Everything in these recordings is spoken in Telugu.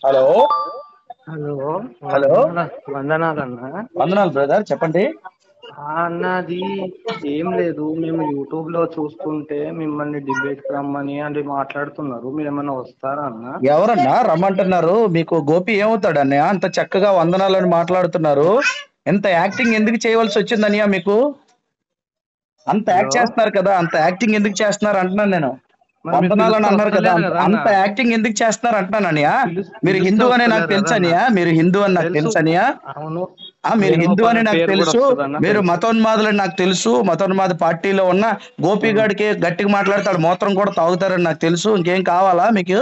హలో. హలో. హలో. వందనాలన్నా. వందనాలు బ్రదర్, చెప్పండి. అన్నది ఏం లేదు, మేము యూట్యూబ్ లో చూస్తుంటే మిమ్మల్ని డిబేట్ రమ్మని అది మాట్లాడుతున్నారు, మీరు ఏమన్నా వస్తారా అన్న? ఎవరన్నా రమ్మంటున్నారు? మీకు గోపి ఏమవుతాడు అన్నయ్య? అంత చక్కగా వందనాలని మాట్లాడుతున్నారు. ఎంత యాక్టింగ్ ఎందుకు చేయవలసి వచ్చింది అన్నయ్య మీకు? అంత హలో, యాక్ట్ చేస్తున్నారు కదా, అంత యాక్టింగ్ ఎందుకు చేస్తున్నారు అంటున్నాను నేను. మరి మీరు వందనాలని పిలిస్తే అన్నారు కదా, వస్తలేరు అంత కదా అన్న. అంత యాక్టింగ్ ఎందుకు చేస్తున్నారు అంటున్నాను అన్నయ్య. మీరు పిలిస్తే హిందూ అని నాకు వస్తలేరు కదా తెలుసు అన్న. అన్నయ్య, మీరు హిందూ అని నాకు తెలుసు, తెలుసు అన్నయ్య. అవును. మీరు హిందూ అని వేణుగోపాల్ నాకు పేరు కూడా తెలుసు. వస్తుందన్న, మీరు తెలుసు. మతోన్మాదులని నాకు తెలుసు. మతోన్మాద పార్టీలో ఉన్న గోపిగాడికి గట్టిగా మాట్లాడతాడు, మూత్రం కూడా తాగుతారని నాకు తెలుసు. ఇంకేం కావాలా మీకు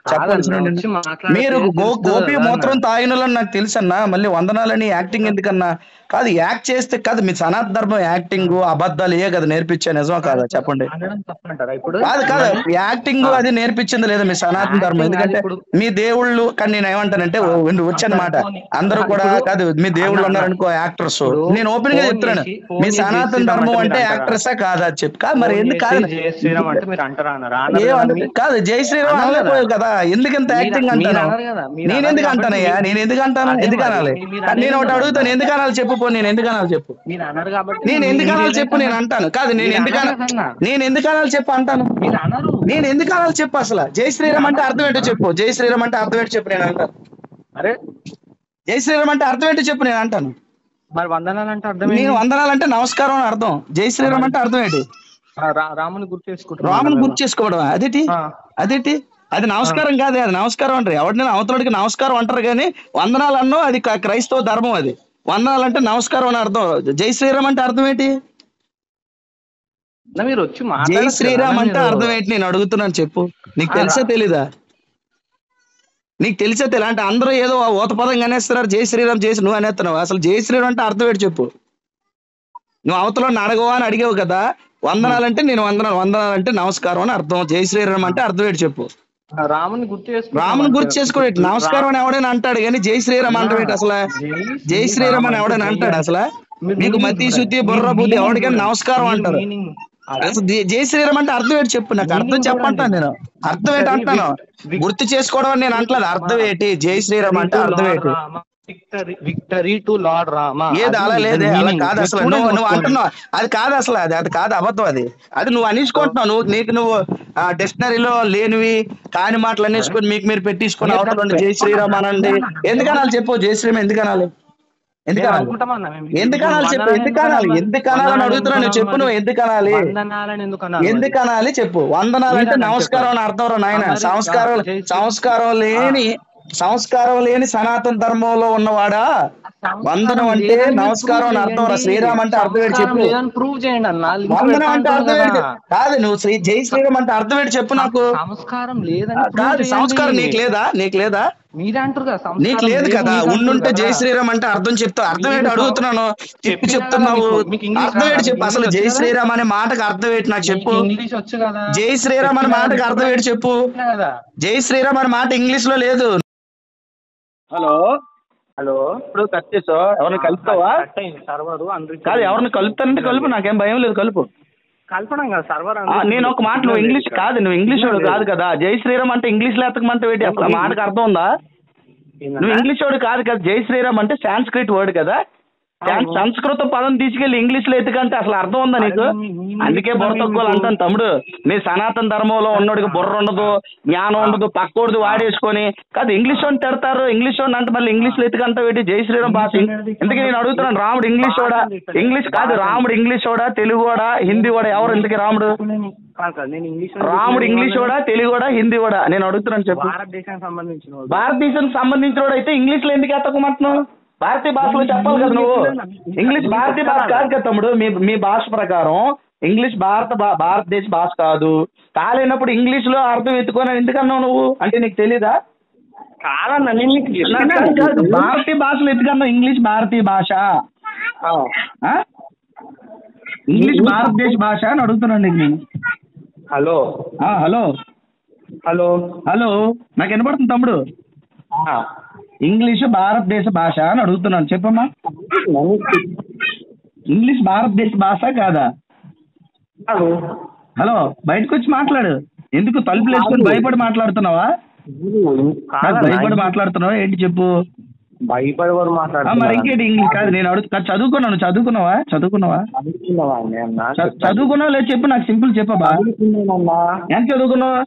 కాదన్న, చెప్పవలసిన? వచ్చి మాట్లాడితే మీరు తెలుస్తుంది గోపి కదా అన్న. మూత్రం తాగినోళ్ళని నాకు తెలుసు అన్న. మళ్ళీ వందనాలని యాక్టింగ్ ఎందుకన్నా? కాదు, యాక్ట్ చేస్తే కాదు. మీ సనాతన ధర్మం యాక్టింగ్ అబద్ధాలు ఏ కదా నేర్పించే, నిజమా కాదా చెప్పండి? అనడం తప్పంటారా ఇప్పుడు కాదు కాదు, మిమ్మల్ని? యాక్టింగ్ అది నేర్పించింది లేదా మీ సనాతన ధర్మం? యాక్టింగ్ కాదు ఎందుకంటే ఇప్పుడు. మీ దేవుళ్ళు, కానీ నేను ఏమంటానంటే సరే వచ్చనమాట. పోనీ. అందరూ కూడా ఇప్పుడు కాదు, మీ అన్న దేవుళ్ళు అన్న ఉన్నారనుకో యాక్టర్స్. ఇప్పుడు నేను ఓపెన్ గా ఫోన్ చెప్తున్నాను, చేసి మీ జై సనాతన శ్రీరామ్ ధర్మం అంటే మీరు అంటే అంటారా? యాక్టర్సా కాదా అని చెప్పి. కాదు మరి ఫోన్ ఎందుకు చేసి కాదు? జై శ్రీరామ్ అంటే మీరు అంటారా? అన్నారు అన్నారు కదా మీ కాదు, జై శ్రీరామ్ అన్నారు కదా. అనలేకపోయావు కదా, ఎందుకు ఇంత యాక్టింగ్ మీరు అంటాను? అన్నారు కదా, మీరు నేను అన్నారు ఎందుకు కాబట్టి అంటానయ్యా? నేను ఎందుకు అంటాను? అదే ఎందుకు మరి అనాలి? మీరు కానీ నేను అనేది ఒకటి కదా అన్న. అడుగుతాను, ఎందుకు అనాలి చెప్పు. నేను ఎందుకు అనాలి చెప్పు. మీరు అన్నారు కాబట్టి నేను ఎందుకు మీరు అనాలి చెప్పు, ఏదైతే నేను అంటాను. కాదు, నేను మీరు ఎందుకు అన్నారు కదా అన్న. నేను ఎందుకు అనాలి చెప్పు అంటాను. మీరు అన్నారు, నేను ఎందుకు అనాలి చెప్పు అసలు. జై మీరు శ్రీరామ్ అంటే అన్నారు అర్థం ఏంటో అన్న. చెప్పు. జై శ్రీరామ్ అంటే అర్థం ఏంటో చెప్పు, నేను అంటాను. అరే జై శ్రీరామ్ అంటే అర్థం ఏంటో చెప్పు, నేను అంటాను. మరి వందనాలు అంటే అర్థం నేను ఏంది? వందనాలంటే నమస్కారం అని అర్థం. జై శ్రీరామ్ మరి అంటే అర్థం ఏంటి? రాముని గుర్తు చేసుకుంటున్నాం రాముని మేము. గుర్తు చేసుకోవడం అదేటి? అదేటి? అది నమస్కారం కాదే, అది నమస్కారం అంటారు. ఎవరినైనా అవతలడికి నమస్కారం అంటారు, కానీ వందనాలు అన్నో అది క్రైస్తవ ధర్మం. అది వందనాలు అంటే నమస్కారం అని అర్థం. జై శ్రీరామ్ అంటే అర్థం ఏంటి? మీరు వచ్చి జై మాట్లాడచ్చు కదా శ్రీరామ్ అన్న అంటే మీరు. అర్థం ఏంటి నేను అడుగుతున్నాను, చెప్పు. నీకు ఆ, తెలుసా తెలీదా? నీకు తెలిసే తెలియదు అంటే అందరూ ఏదో ఊత పదం అనేస్తున్నారు. జై శ్రీరామ్ చేసి నువ్వు అనేస్తున్నావు. అసలు జై శ్రీరామ్ అంటే అర్థం ఏంటి చెప్పు. నువ్వు అవతల అడగవా అని అడిగావు కదా. వందనాలంటే నేను వందనాలంటే నమస్కారం అని అర్థం. జై శ్రీరామ్ అంటే అర్థం ఏంటి చెప్పు. రాముని గుర్తు చేసుకుంటున్నాం రాముని అంతే. గుర్తు చేసుకోండి. నమస్కారం అని ఎవడైనా అంటాడు, కానీ జై శ్రీరామ్ అంటే ఏంటి అసలు? జై శ్రీరామ్ అని ఎవడైనా అంటాడు అసలు? మీకు మతి శుద్ధి బుర్ర బుద్ధి ఎవరికైనా నమస్కారం అంటారు. అసలు జై శ్రీరామ్ అంటే అర్థం ఏంటి చెప్పు. నాకు అర్థం చెప్పంటాను నేను. అర్థం ఏంటి అంటున్నాను. గుర్తు చేసుకోవడం అని నేను అంటలేదు. అర్థం ఏంటి? జై శ్రీరామ్ అంటే అర్థం ఏంటి? Victory to lord Rama. ఏది అలా లేదే, అలా కాదు అసలు. నువ్వు అంటున్నావు అది కాదు అసలు. అది కాదు, అబద్ధం. అది నువ్వు అనేసుకుంటున్నావు. నువ్వు డిక్షనరీలో లేనివి కాని మాటలు అనేసుకొని మీకు మీరు పెట్టించుకొని అవతల జై శ్రీరామ్ అనండి. ఎందుకనాలి చెప్పు. జై శ్రీరామ్ ఎందుకనాలి? ఎందుకనాలి చెప్పు. ఎందుకనాలని అడుగుతున్నావు. నువ్వు చెప్పు, నువ్వు ఎందుకనాలి? ఎందుకనాలి చెప్పు. వందనాలు అంటే నమస్కారం అని అర్థం రా నాయన. సంస్కారం లేని సనాతన ధర్మంలో ఉన్నవాడా వందనం అంటే నమస్కారం అని అర్థం రా. శ్రీరామ్ అంటే అర్థం ఏంటి చెప్పు. ప్రూవ్ చేయండి అన్న. వందనం అంటే అర్థం ఏంటి? కాదు, నువ్వు జై శ్రీరామ్ అంటే అర్థం ఏంటి చెప్పు నాకు. సంస్కారం లేదని కాదు, సంస్కారం నీకు లేదా? మీరే అంటారు కదా, నీకు లేదు కదా. ఉండుంటే జై శ్రీరామ్ అంటే అర్థం చెప్తావు. అర్థం ఏంటి అడుగుతున్నాను. చెప్తున్నావు. అర్థం ఏంటి చెప్పు అసలు. జై శ్రీరామ్ అనే మాటకు అర్థం ఏంటి నాకు చెప్పు. జై శ్రీరామ్ అనే మాటకు అర్థం ఏంటి చెప్పు. జై శ్రీరామ్ అనే మాట ఇంగ్లీష్ లో లేదు. హలో ఇప్పుడు కట్ చేసావు. ఎవరిని కలుపుతావా? కాదు, ఎవరిని కలుపుతానంటే కలుపు, నాకేం భయం లేదు, కలుపు. కలపడం కదా సర్వర్. నేను ఒక మాట, నువ్వు ఇంగ్లీష్ కాదు, నువ్వు ఇంగ్లీష్ వాడు కాదు కదా. జై శ్రీరామ్ అంటే ఇంగ్లీష్ లో ఎత్తకమంటే ఏంటి అసలు? మాటకు అర్థం ఉందా? నువ్వు ఇంగ్లీష్ వాడు కాదు కదా. జై శ్రీరామ్ అంటే సాంస్క్రిట్ వర్డ్ కదా. సంస్కృత పదం తీసుకెళ్లి ఇంగ్లీష్ లో ఎత్తుకంటే అసలు అర్థం ఉందా నీకు? అందుకే బుర్ర తక్కువ అంటాను తమ్ముడు. నీ సనాతన ధర్మంలో ఉన్నోడికి బుర్ర ఉండదు, జ్ఞానం ఉండదు, పక్కోడిది వాడేసుకొని కాదు ఇంగ్లీష్ వాడిని తిడతారు. ఇంగ్లీష్ వాడిని అంటే మళ్ళీ ఇంగ్లీష్ లో ఎత్తుకంటావు ఏంటి? జై శ్రీరామ్ భాష. ఎందుకే నేను అడుగుతున్నాను, రాముడు ఇంగ్లీష్ వాడా? ఇంగ్లీష్ కాదు, రాముడు ఇంగ్లీష్ వాడా, తెలుగు వాడా, హిందీ వాడా? ఎవరు ఇంతకీ రాముడు? రాముడు ఇంగ్లీష్ వాడా, తెలుగు వాడా, హిందీ వాడా? నేను అడుగుతున్నాను చెప్పు. భారతదేశానికి సంబంధించిన వాడు అయితే ఇంగ్లీష్ లో ఎందుకు ఎత్తకమంటున్నావు? భారతీయ భాషలో చెప్పాలి కదా నువ్వు. ఇంగ్లీష్ భారతీయ భాష కాదు కదా తమ్ముడు. మీ భాష ప్రకారం ఇంగ్లీష్ భారతదేశ భాష కాదు. కాలేనప్పుడు ఇంగ్లీష్ లో అర్థం ఎత్తుకొని ఎందుకన్నావు నువ్వు? అంటే నీకు తెలీదా? భారతీయ భాషలో ఎత్తుకన్నావు. ఇంగ్లీష్ భారతీయ భాష, ఇంగ్లీష్ భారతదేశ భాష అని అడుగుతున్నాను నేను. హలో హలో హలో హలో నాకు వినపడుతుంది తమ్ముడు. ఇంగ్లీష్ భారతదేశ భాష అని అడుగుతున్నాను, చెప్పమ్మా. ఇంగ్లీష్ భారతదేశ భాష కాదా? హలో బయటకు వచ్చి మాట్లాడు. ఎందుకు తలుపులు వేసుకొని భయపడి మాట్లాడుతున్నావా? భయపడి మాట్లాడుతున్నావా ఏంటి చెప్పు? భయపడి వారు మరి మాట్లాడుతున్నారు. ఇంకేంటి ఇంగ్లీష్ కాదు నేను అడుగు చదువుకున్నావు, నువ్వు చదువుకున్నావా? చదువుకున్నావు లేదు చెప్పు, నాకు సింపుల్ చెప్పబా. ఎంత చదువుకున్నావు?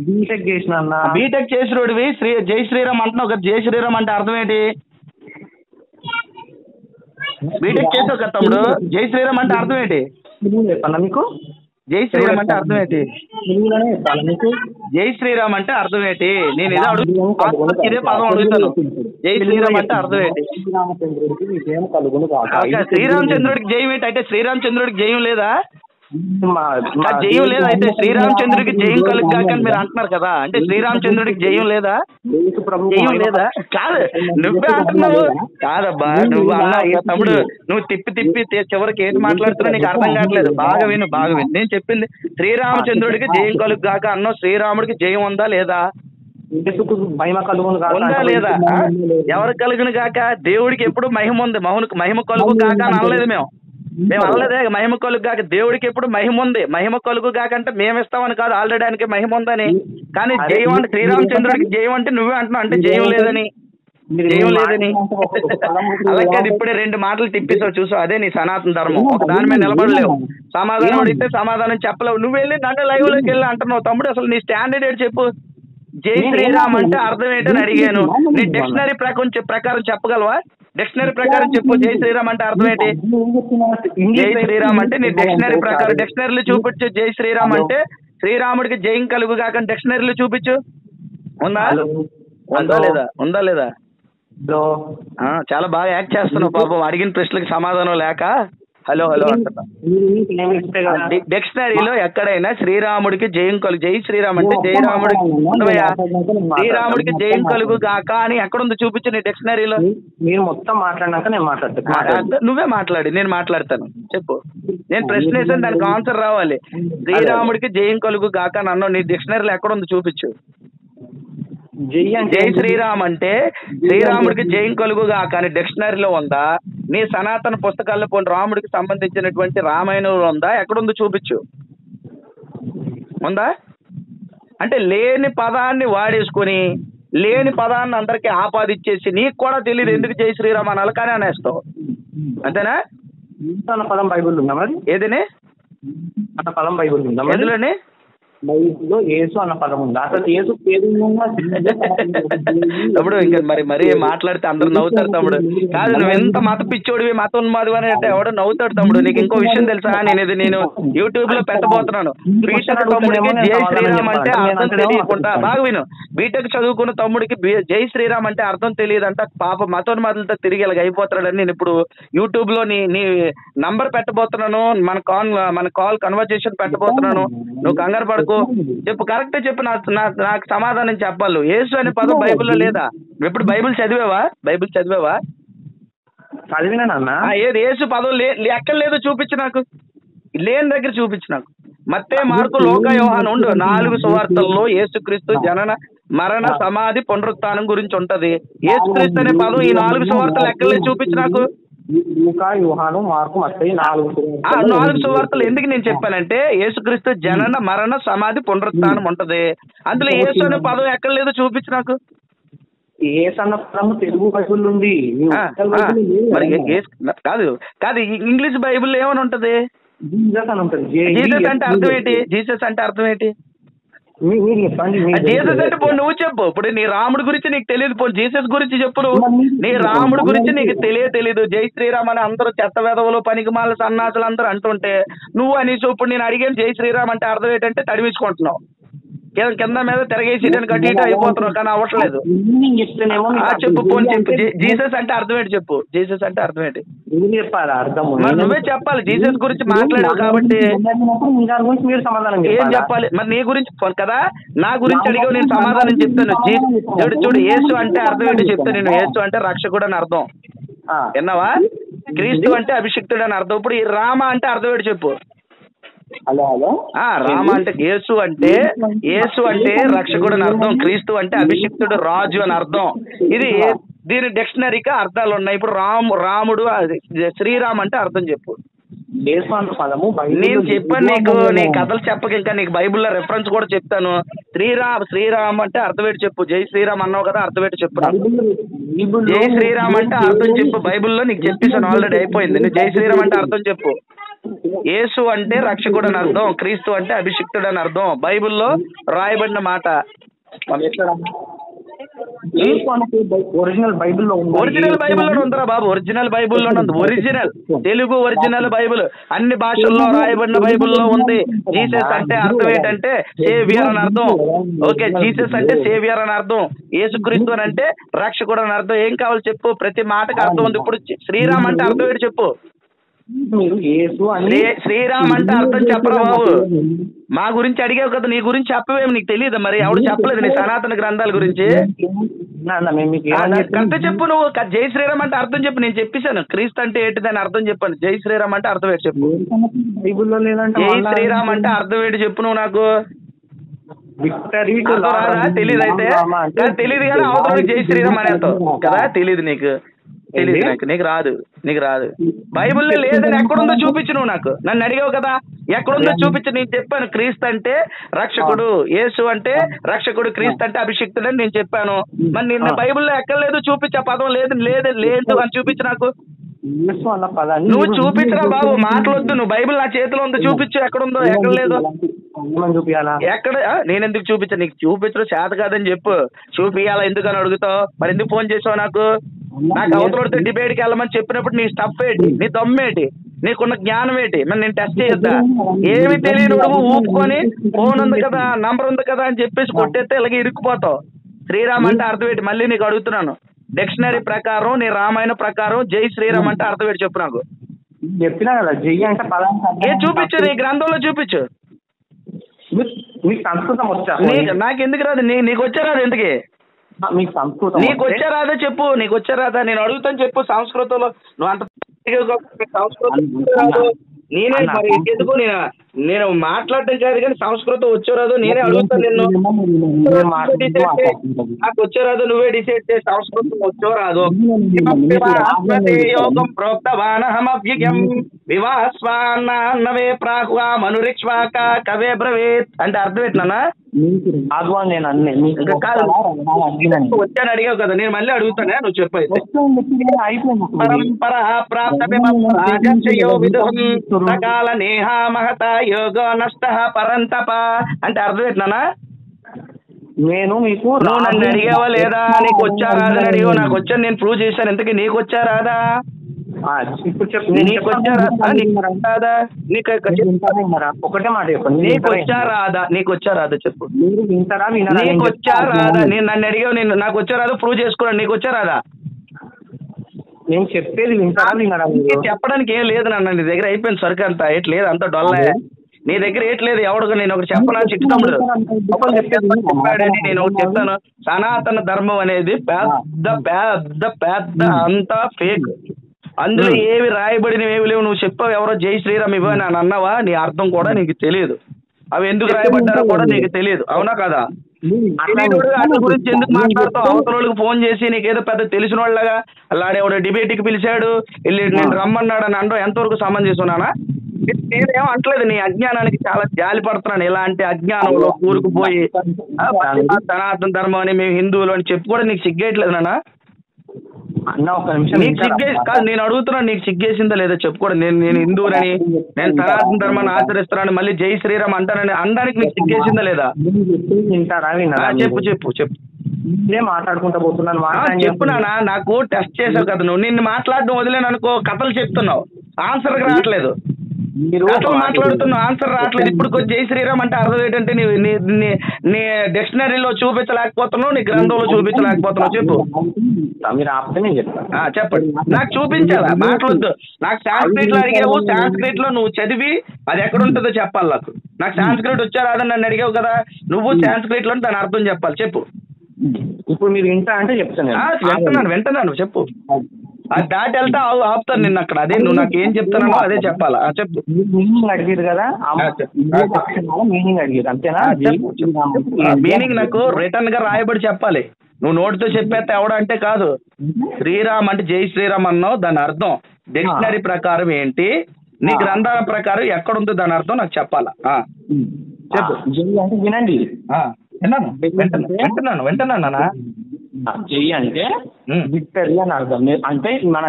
బీటెక్ చేసిన అన్న. బీటెక్ చేసినోడివి జై శ్రీరామ్ అంటున్నావు కదా, జై శ్రీరామ్ అంటే అర్థం ఏంటి? బీటెక్ చేసావు కదా తమ్ముడు, జై శ్రీరామ్ అంటే అర్థం ఏంటి? చెప్పన్నా మీకు జై శ్రీరామ్ అంటే అర్థం ఏంటి? తెలుగులోనే చెప్పాలా మీకు? జై శ్రీరామ్ అంటే అర్థం ఏంటి? నేను ఇదే ఇదే పదం అడుగుతాను. జై శ్రీరామ్ అంటే అర్థం ఏంటి? శ్రీరామచంద్రుడికి విజయం కలుగును కాక. శ్రీరామచంద్రుడికి జయం ఏంటి? అయితే శ్రీరామచంద్రుడికి జయం లేదా? జయం లేదా? అయితే శ్రీరామచంద్రుడికి జయం కలుగు కాక అని మీరు అంటున్నారు కదా, అంటే శ్రీరామచంద్రుడికి జయం లేదా? జయం లేదా? కాదు, నువ్వే అంటున్నావు. కాదబ్బా, నువ్వు అన్నావు తమ్ముడు, నువ్వు తిప్పి చివరికి ఏంటి మాట్లాడుతున్నా నీకు అర్థం కావట్లేదు. బాగా విను. నేను చెప్పింది శ్రీరామచంద్రుడికి జయం కలుగు కాక అన్నావు. శ్రీరాముడికి జయం ఉందా లేదా? ఉందా లేదా? ఎవరికి కలుగును కాక? దేవుడికి ఎప్పుడు మహిమ ఉంది, మహిమ కలుగు కాక అని అనలేదు మేము అనలేదే. మహిమ కలుగు కాక దేవుడికి ఎప్పుడు మహిమ ఉంది. మహిమ కలుగు కాక అంటే మేము ఇస్తామని కాదు, ఆల్రెడీ ఆయనకి మహిమ ఉందని. కానీ జయం అంటే శ్రీరామచంద్రుడికి జయం అంటే నువ్వే అంటున్నావు, అంటే జయం లేదని. జయం లేదని అలాగే ఇప్పుడే 2 మాటలు తిప్పిస్తావు చూసావు, అదే నీ సనాతన ధర్మం. ఒక దాని మీద నిలబడలేవు. సమాధానం అడిగితే సమాధానం చెప్పలేవు. నువ్వు వెళ్ళి నన్ను లైవ్ లోకి వెళ్ళి అంటున్నావు. తమ్ముడు అసలు నీ స్టాండర్డ్ ఏంటి చెప్పు? జై శ్రీరామ్ అంటే అర్థం ఏంటని అడిగాను. నీ డిక్షనరీ ప్రకారం చెప్పగలవా? డిక్షనరీ ప్రకారం చెప్పు, జై శ్రీరామ్ అంటే అర్థం ఏంటి? జై శ్రీరామ్ అంటే నీ డిక్షనరీ ప్రకారం డిక్షనరీలు చూపించు. జై శ్రీరామ్ అంటే శ్రీరాముడికి జయం కలుగు కాక డిక్షనరీలు చూపించు. ఉందా లేదా? చాలా బాగా యాక్ట్ చేస్తున్నావు పాపం, అడిగిన ప్రశ్నలకు సమాధానం లేక హలో అంటున్నా. డిక్షనరీలో ఎక్కడైనా శ్రీరాముడికి జయం కలుగు, జై శ్రీరామ్ అంటే శ్రీరాముడికి జయం కలుగు కాక అని ఎక్కడుందో చూపించు నీ డిక్షనరీలో. మీరు మొత్తం మాట్లాడినాక నేను మాట్లాడతాను. నువ్వే మాట్లాడి, నేను మాట్లాడతాను. చెప్పు, నేను ప్రశ్న వేసాను, దానికి ఆన్సర్ రావాలి. శ్రీరాముడికి జయం కలుగు కాక అని అన్నావు, నీ డిక్షనరీలో ఎక్కడుందో చూపించు. జై శ్రీరామ్ అంటే శ్రీరాముడికి జయం కలుగుగా కానీ డిక్షనరీలో ఉందా? నీ సనాతన పుస్తకాల్లో పోనీ రాముడికి సంబంధించినటువంటి రామాయణంలో ఉందా? ఎక్కడుందో చూపించు. ఉందా? అంటే లేని పదాన్ని వాడేసుకొని లేని పదాన్ని అందరికీ ఆపాదించేసి నీకు కూడా తెలియదు ఎందుకు జై శ్రీరామ్ అనాలి కానీ అనేస్తావు. అంతేనా? పదం బైబుల్ ఉందా మరి? ఏదని అన్న పదం బైబుల్ ఉందా? ఎందులోని? బైబిల్లో యేసు అన్న పదం ఉందా? అసలు యేసు పేరు తమ్ముడు ఇంకా మరి మాట్లాడితే అందరు నవ్వుతారు తమ్ముడు. కాదు, నువ్వు ఎంత మత పిచ్చోడివి, మత ఉన్మాదివి అని అంటే ఎవడో నవ్వుతాడు తమ్ముడు. నీకు ఇంకో విషయం తెలుసా? నేను యూట్యూబ్ లో పెట్టబోతున్నాను. బీటెక్ తమ్ముడికి జై శ్రీరామ్ అంటే అర్థం తెలియకుండా, బాగా విను, బీటెక్ చదువుకున్న తమ్ముడికి జై శ్రీరామ్ అంటే అర్థం తెలియదంట. పాప మతోన్మాదులతో తిరిగి ఇలాగ అయిపోతాడని నేను ఇప్పుడు యూట్యూబ్ లో నీ నంబర్ పెట్టబోతున్నాను. మన కాల్ కన్వర్జేషన్ పెట్టబోతున్నాను. నువ్వు కంగారు పడుకో. చెప్పు, కరెక్ట్ చెప్పు, నాకు సమాధానం చెప్పాలి. యేసు అనే పదం బైబిల్లో లేదా? ఎప్పుడు బైబిల్ చదివావా? చదివినా? ఏది యేసు పదం ఎక్కడ లేదో చూపించు నాకు. లేని దగ్గర చూపించు నాకు. మత్తయి, మార్కు, లూకా, యోహాను 4 సువార్తల్లో యేసుక్రీస్తు జనన, మరణ, సమాధి, పునరుత్థానం గురించి ఉంటది. యేసుక్రీస్తు అనే పదం ఈ 4 సువార్తలు ఎక్కడ లేదు చూపించు నాకు. యోహాను, మార్కు, మత్తయి 4 సువార్తలు ఎందుకు నేను చెప్పానంటే యేసుక్రీస్తు జనన, మరణ, సమాధి, పునరుత్థానం ఉంటది. అందులో యేసు అనే పదం ఎక్కడ లేదో చూపించు నాకు. యేసు అన్న పదం తెలుగు బైబిల్ ఉంది. కాదు ఇంగ్లీష్ బైబిల్లో ఏమని ఉంటది? జీసస్ అని ఉంటది. జీసస్ అంటే అర్థం ఏంటి? జీసస్ అంటే పో నువ్వు చెప్పు. ఇప్పుడు నీ రాముడి గురించి నీకు తెలియదు, పో జీసస్ గురించి చెప్పు. నువ్వు నీ రాముడి గురించి నీకు తెలీదు. జై శ్రీరామ్ అని అందరూ చెత్త వెధవలు, పనికిమాల సన్నాసులు అందరూ అంటుంటే నువ్వు అనేసి ఇప్పుడు నేను అడిగాను జై శ్రీరామ్ అంటే అర్థం ఏంటంటే తడిమించుకుంటున్నావు. కింద మీద తిరగేసి కట్టి అయిపోతున్నావు కానీ అవ్వట్లేదు. చెప్పు, పోనీ చెప్పు, జీసస్ అంటే అర్థం ఏంటి చెప్పు. జీసస్ అంటే అర్థం ఏంటి మరి నువ్వే చెప్పాలి. జీసస్ గురించి మాట్లాడావు కాబట్టి ఏం చెప్పాలి మరి? నీ గురించి కదా, నా గురించి అడిగావు, నేను సమాధానం చెప్తాను. చూడు యేసు అంటే అర్థం ఏంటి చెప్తాను నేను. యేసు అంటే రక్షకుడు అని అర్థం, విన్నావా? క్రీస్తు అంటే అభిషిక్తుడు అని అర్థం. ఇప్పుడు ఈ రామ అంటే అర్థం ఏంటి చెప్పు. రామ అంటే యేసు అంటే రక్షకుడు అని అర్థం. క్రీస్తు అంటే అభిషిక్తుడు, రాజు అని అర్థం. దీని డిక్షనరీకి అర్థాలు ఉన్నాయి. ఇప్పుడు రాముడు, శ్రీరామ్ అంటే అర్థం చెప్పు. నేను చెప్పాను నీకు, నీ కథలు చెప్పక ఇంకా నీకు బైబిల్లో రెఫరెన్స్ కూడా చెప్తాను. శ్రీరామ్ అంటే అర్థం ఏంటి చెప్పు. జై శ్రీరామ్ అన్నావు కదా, అర్థం ఏంటి చెప్పు నాకు. జై శ్రీరామ్ అంటే అర్థం చెప్పు. బైబిల్లో నీకు చెప్పేసాను ఆల్రెడీ, అయిపోయింది. నువ్వు జై శ్రీరామ్ అంటే అర్థం చెప్పు. యేసు అంటే రక్షకుడు అని అర్థం, క్రీస్తు అంటే అభిషిక్తుడు అని అర్థం. బైబిల్లో రాయబడిన మాట. ఒరిజినల్ బైబిల్లో ఉందిరా బాబు, ఒరిజినల్ బైబిల్లో ఉంది. ఒరిజినల్ తెలుగు ఒరిజినల్ బైబిల్ అన్ని భాషల్లో రాయబడిన బైబిల్లో ఉంది. జీసస్ అంటే అర్థం ఏంటంటే సేవియర్ అని అర్థం. ఓకే, జీసస్ అంటే సేవియర్ అని అర్థం. యేసుక్రీస్తు అని అంటే రక్షకుడు అని అర్థం. ఏం కావాలి చెప్పు, ప్రతి మాటకి అర్థం ఉంది. ఇప్పుడు శ్రీరామ్ అంటే అర్థం ఏంటి చెప్పు. శ్రీరామ్ అంటే అర్థం చెప్పరా బాబు. మా గురించి అడిగావు కదా, నీ గురించి చెప్పవేమి, నీకు తెలియదు మరి. ఎవడు చెప్పలేదు నీ సనాతన గ్రంథాల గురించి. కరెక్ట్ చెప్పు నువ్వు. జై శ్రీరామ్ అంటే అర్థం చెప్పు. నేను చెప్పేశాను క్రీస్తు అంటే ఏంటి దాని అర్థం చెప్పాను. జై శ్రీరామ్ అంటే అర్థం ఏంటి చెప్పు. జై శ్రీరామ్ అంటే అర్థం ఏంటి చెప్పు నువ్వు నాకు. తెలీదు అయితే తెలీదు కానీ అవతలకి జై శ్రీరామ్ అనేస్తావు కదా. తెలీదు నీకు, తెలీదు నీకు రాదు, నీకు రాదు. బైబిల్లో లేదని ఎక్కడుందో చూపించు నువ్వు నాకు. నన్ను అడిగావు కదా, ఎక్కడుందో చూపించు. నేను చెప్పాను క్రీస్తు అంటే రక్షకుడు, యేసు అంటే రక్షకుడు, క్రీస్తు అంటే అభిషిక్తుడు అని నేను చెప్పాను. మరి నిన్న బైబిల్లో ఎక్కడ లేదు చూపించు. ఆ పదం లేదు లేదు లేదు అని చూపించు నాకు. నువ్వు చూపించరా బాబు, మాటలొద్దు. నువ్వు బైబిల్ నా చేతిలో ఉంది, చూపించు. ఎక్కడుందో, ఎక్కడ లేదు. ఎక్కడ నేను ఎందుకు చూపించా? నీకు చూపించడం చేత కాదని చెప్పు. చూపియాలా ఎందుకని అడుగుతావు? మరి ఎందుకు ఫోన్ చేసావు నాకు? నాకు అవతలతో డిబేట్కి వెళ్ళమని చెప్పినప్పుడు నీ స్టఫ్ ఏంటి, నీ దమ్మేటి, నీకున్న జ్ఞానం ఏంటి? మరి నేను టెస్ట్ చేయొద్దా? ఏమి తెలియని నువ్వు ఊపుకొని ఫోన్ ఉంది కదా, నంబర్ ఉంది కదా అని చెప్పేసి కొట్టేస్తే ఇలాగే ఇరుక్కుపోతావు. శ్రీరామ్ అంటే అర్థం ఏంటి? మళ్ళీ నీకు అడుగుతున్నాను. డిక్షనరీ ప్రకారం, నీ రామాయణ ప్రకారం జై శ్రీరామ్ అంటే అర్థం ఏంటి చెప్పు నాకు. చెప్పినా కదా, జై అంటే చూపించు, నీ గ్రంథంలో చూపించు. మీకు సంస్కృతం వచ్చా? నాకు ఎందుకు రాదు? నీకు వచ్చా రాదు ఎందుకే? మీకు సంస్కృతం నీకు వచ్చా రాదా చెప్పు. నీకు వచ్చా రాదా? నేను అడుగుతాను చెప్పు. సంస్కృతంలో నువ్వు అంత సంస్కృతం నేనే మరి ఎందుకు నేను మాట్లాడటం కాదు కానీ సంస్కృతం వచ్చో రాదు నేనే అడుగుతాను నిన్ను. నాకు వచ్చో రాదు నువ్వే డిసైడ్ చేసి సంస్కృతం వచ్చో రాదు. యోగం ప్రోక్తవానహమవ్యయం వివాస్వాన్నవే ప్రాహ్వా మనురిక్ష్వాక కవే బ్రవేత్ అంటే అర్థం ఏంటన్నా? వచ్చాను అడిగావు కదా, నేను మళ్ళీ అడుగుతానే, నువ్వు చెప్పైతే. పరంపర ప్రాప్తయో విదుహం సకాల నేహ మహత యోగో నష్ట పరంతప అంటే అర్థం ఏంటన్నా? నేను మీకు నువ్వు నన్ను అడిగావా లేదా? నీకు వచ్చా రాదా అని అడిగావు. నాకు వచ్చాను, నేను ప్రూవ్ చేశాను. ఇంతకీ నీకు వచ్చా రాదా? నీకు వచ్చా రాదా? ఒకటే మాట చెప్పండి. నీకు వచ్చా రాదా? నీకు వచ్చా రాదా చెప్పు. నీకు వచ్చా రాదా? నేను నన్ను అడిగావు, నేను నాకు వచ్చా రాదా ప్రూవ్ చేసుకోండి. నీకు వచ్చా రాదా? నేను చెప్పేది వింటారా వినరా? చెప్పడానికి ఏం లేదు నాన్న, నీ దగ్గర అయిపోయింది సరుకు అంతా. ఏట్లేదు అంత డొల్లే నీ దగ్గర. ఏట్లేదు ఎవడు. నేను ఒకటి చెప్పనా చిట్టు తమ్ముడు చెప్పాడని నేను ఒకటి చెప్తాను. సనాతన ధర్మం అనేది పెద్ద పెద్ద పెద్ద అంతా ఫేక్. అందులో ఏవి రాయబడినవి ఏవి లేవు. నువ్వు చెప్పావు ఎవరో జై శ్రీరామ్ ఇవ్వని అని అన్నావా, నీ అర్థం కూడా నీకు తెలియదు. అవి ఎందుకు రాయబడ్డారో కూడా నీకు తెలియదు. అవునా కదా? వాటి గురించి ఎందుకు మాట్లాడుతావు? అవతల ఫోన్ చేసి నీకేదో పెద్ద తెలిసిన వాళ్ళగా అలాడేవాడు డిబేట్కి పిలిచాడు వెళ్ళి నేను రమ్మన్నాడు అని అనడం ఎంతవరకు సమంజసమేనా? నేనేమో అంటలేదు. నీ అజ్ఞానానికి చాలా జాలి పడుతున్నాను. ఇలాంటి అజ్ఞానంలో కూరుకుపోయి సనాతన ధర్మం అని మేము హిందువులు అని చెప్పుకోవడం నీకు సిగ్గేయట్లేదు నాన్న? నీకు సిగ్గేసి కాదు, నేను అడుగుతున్నాను, నీకు సిగ్గేసిందా లేదా చెప్పుకోవడం? నేను హిందువులని, నేను సనాతన ధర్మాన్ని ఆచరిస్తున్నాను, మళ్ళీ జై శ్రీరామ్ అంటానని అనడానికి నీకు సిగ్గేసిందా లేదా? చెప్పు చెప్పు చెప్పు. మాట్లాడుకుంటా పోతున్నాను. చెప్పునా? నాకు టెస్ట్ చేసావు కదా నువ్వు. నిన్ను మాట్లాడడం వదిలేను అనుకో, కథలు చెప్తున్నావు, ఆన్సర్ రావట్లేదు. మాట్లాడుతున్నావు, ఆన్సర్ రావట్లేదు. ఇప్పుడు జై శ్రీరామ్ అంటే అర్థం ఏంటంటే నీ డిక్షనరీలో చూపించలేకపోతున్నావు, నీ గ్రంథంలో చూపించలేకపోతున్నావు. చెప్పు. చెప్పండి. నాకు చూపించాలా? మాట్లాడొద్దు. నాకు సాంస్క్రిట్ లో అడిగావు, సాంస్క్రిట్ లో నువ్వు చదివి అది ఎక్కడ ఉంటుందో చెప్పాలి నాకు. నాకు సాంస్క్రిట్ వచ్చా రాదని నన్ను అడిగావు కదా, నువ్వు సాంస్క్రిట్ లో దాని అర్థం చెప్పాలి. చెప్పు. ఇప్పుడు మీరు వింటా అంటే చెప్తాను. వింటున్నాను చెప్పు. అది దాటి వెళ్తా ఆపుతాను నిన్ను అక్కడ. అదే నువ్వు నాకు ఏం చెప్తున్నానో అదే చెప్పాలా. చెప్పు. మీనింగ్ అడిగారు కదా, మీనింగ్ అడిగారు అంతేనా? మీనింగ్ నాకు రిటర్న్ గా రాయబడి చెప్పాలి. నువ్వు నోటితో చెప్పేస్తే ఎవడంటే కాదు. శ్రీరామ్ అంటే జై శ్రీరామ్ అన్నావు, దాని అర్థం డిక్షనరీ ప్రకారం ఏంటి, నీ గ్రంథాల ప్రకారం ఎక్కడుందో దాని అర్థం నాకు చెప్పాలా. చెప్పు. అంటే వినండి, వింటున్నాను. జై అంటే విక్టరీ అని అర్థం. అంటే మన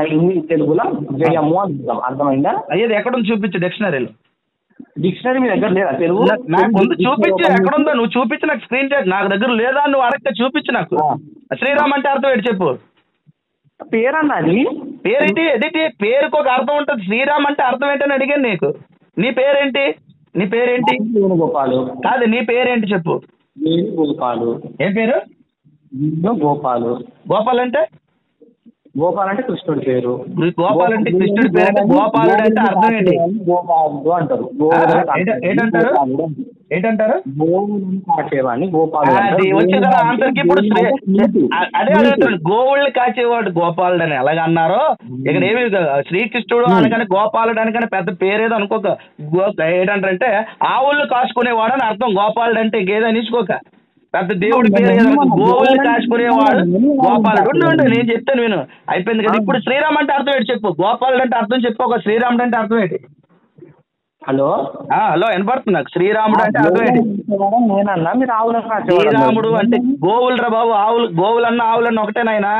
తెలుగులో జయము అని అర్థమైందా? అయ్యేది ఎక్కడుంది చూపించు డిక్షనరీలో. డిక్షనరీ మీ దగ్గర లేదా తెలుగు? నాకు ముందు చూపించు, ఎక్కడుందో నువ్వు చూపించు నాకు స్క్రీన్ షాట్. నాకు దగ్గర లేదా నువ్వు అడగ చూపించు నాకు. శ్రీరామ్ అంటే అర్థం ఏంటి చెప్పు. పేరు అన్నది పేరేంటి? ఎదిటి పేరుకు ఒక అర్థం ఉంటుంది. శ్రీరామ్ అంటే అర్థం ఏంటని అడిగాను నీకు. నీ పేరేంటి? వేణుగోపాలు. కాదు, నీ పేరేంటి చెప్పు. వేణుగోపాలు. ఏం పేరు? గోపాలు. గోపాల్ అంటే కృష్ణుడి పేరు. గోపాల్ అంటే కృష్ణుడి పేరు అంటే గోపాలుడు అంటే అర్థం ఏంటి? గోపాలు అంటారు. ఏంటంటారు? గోపాలు. అది వచ్చేదా ఆన్సర్కి. ఇప్పుడు అదే అడుగుతాడు, గోవుల్ని కాచేవాడు గోపాలుడు అని ఎలాగ అన్నారో ఇక్కడ ఏమి శ్రీకృష్ణుడు అనగానే గోపాలుడు అనగానే పెద్ద పేరేదో అనుకోక. ఏంటంటే ఆవుల్ని కాసుకునేవాడు అని అర్థం. గోపాలుడు అంటే గేదె అనేసుకోక పెద్ద దేవుడి పేరు. గోవుల్ని కాసుకునేవాడు గోపాలుడు. ఉండు నేను చెప్తాను విను. అయిపోయింది కదా. ఇప్పుడు శ్రీరామ్ అంటే అర్థం ఏంటి చెప్పు. గోపాలుడు అంటే అర్థం చెప్పు. ఒక శ్రీరాముడు అంటే అర్థం ఏంటి? హలో వినపడుతుంది నాకు. శ్రీరాముడు అంటే అర్థం ఏంటి? శ్రీరాముడు అంటే గోవులు రా బాబు. గోవులన్నా ఆవులన్నా ఒకటేనాయనా?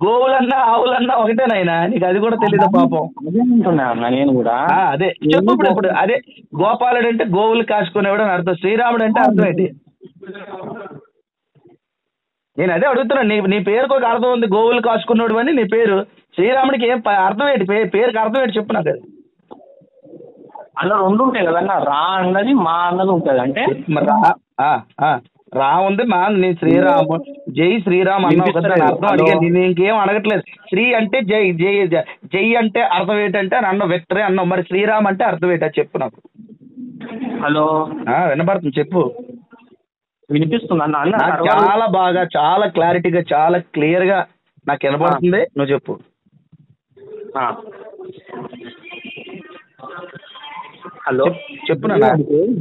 గోవులన్నా ఆవులన్నా ఒకటేనాయనా? నీకు అది కూడా తెలీదు పాపం. నేను కూడా అదే చెప్పు. ఇప్పుడు అదే గోపాలుడు అంటే గోవులు కాసుకునేవాడు అని అర్థం. శ్రీరాముడు అంటే అర్థం ఏంటి? నేను అదే అడుగుతున్నాను. నీ పేరుకు ఒక అర్థం ఉంది, గోవులు కాసుకున్నాడు అని నీ పేరు. శ్రీరాముడికి ఏం అర్థం ఏంటి? పేరుకి అర్థం ఏంటి చెప్పు నాకు. అలా రెండు ఉంటాయి కదన్నా, రా అన్నది మా అన్నది ఉంటుంది. అంటే రా ఉంది, మా నేను శ్రీరాము జై శ్రీరామ్ అన్నావు కదా, అర్థం అడిగాను. నేను ఇంకేం అడగట్లేదు. శ్రీ అంటే జై, జై జై అంటే అర్థం ఏంటంటే అని అన్నావు. విక్టరీ అన్నావు. మరి శ్రీరామ్ అంటే అర్థం ఏంటో చెప్పు నాకు. హలో వినపడుతుంది చెప్పు. వినిపిస్తుంది అన్న. చాలా బాగా, చాలా క్లారిటీగా, చాలా క్లియర్ గా నాకు వినపడుతుంది. నువ్వు చెప్పు. హలో చెప్పు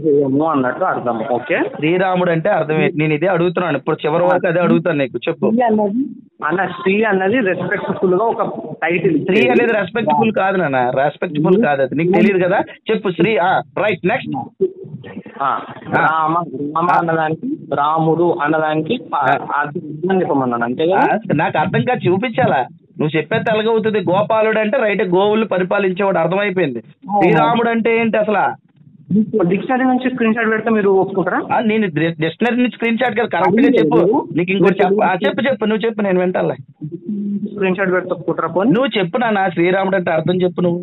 జయము అన్నట్టు అర్థం. ఓకే, శ్రీరాముడు అంటే అర్థం ఏంటి? నేను ఇదే అడుగుతున్నాను. ఇప్పుడు చివరి వరకు అదే అడుగుతాను నీకు. చెప్పు. శ్రీ అన్నది రెస్పెక్ట్ఫుల్ గా ఒక టైటిల్. శ్రీ అనేది రెస్పెక్ట్ఫుల్ కాదు నాన్న, రెస్పెక్ట్ఫుల్ కాదు. అది నీకు తెలియదు కదా. చెప్పు. శ్రీ రైట్. నెక్స్ట్ రామ అన్నదానికి, రాముడు అన్నదానికి చెప్పమన్నాను అంతే కదా. నాకు అర్థం కాదు, చూపించాలా? నువ్వు చెప్పేది ఎలాగవుతుంది? గోపాలుడు అంటే రైట్, గోవులు పరిపాలించేవాడు అర్థమైపోయింది. శ్రీరాముడు అంటే ఏంటి అసలు? డిక్షనరీ నుంచి స్క్రీన్ షాట్ పెడితే మీరు ఒప్పుకుంటారా? నేను డిక్షనరీ నుంచి స్క్రీన్ షాట్ కదా, కరెక్ట్ గా చెప్పు. నీకు ఇంకోటి చెప్పు. నువ్వు చెప్పు, నేను వింటాలే. స్క్రీన్ షాట్ పెడితే ఒప్పుకుంటారా? నువ్వు చెప్పు నాన్న. శ్రీరాముడు అంటే అర్థం చెప్పు నువ్వు.